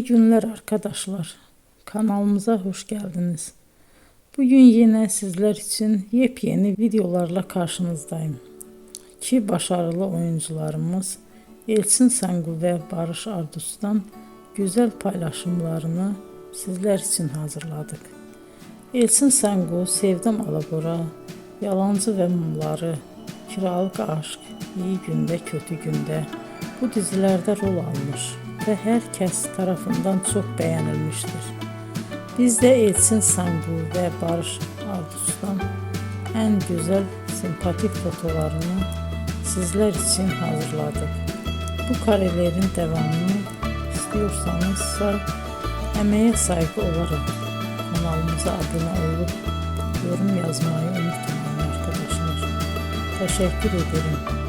İyi günler arkadaşlar. Kanalımıza hoş geldiniz. Bugün yine sizler için yepyeni videolarla karşınızdayım. İki başarılı oyuncularımız Elçin Sangu ve Barış Ardus'tan güzel paylaşımlarını sizler için hazırladık. Elçin Sangu, Sevdim Alabora, Yalancı ve Mumları, Kiralık Aşk, İyi Günde Kötü Günde bu dizilerde rol almış ve herkes tarafından çok beğenilmiştir. Biz de Elçin Sangu ve Barış Ardus'tan en güzel sempatik fotolarını sizler için hazırladık. Bu karelerin devamını istiyorsanız emeğe saygı olarak kanalımıza abone olup yorum yazmayı unutmayın arkadaşlar. Teşekkür ederim.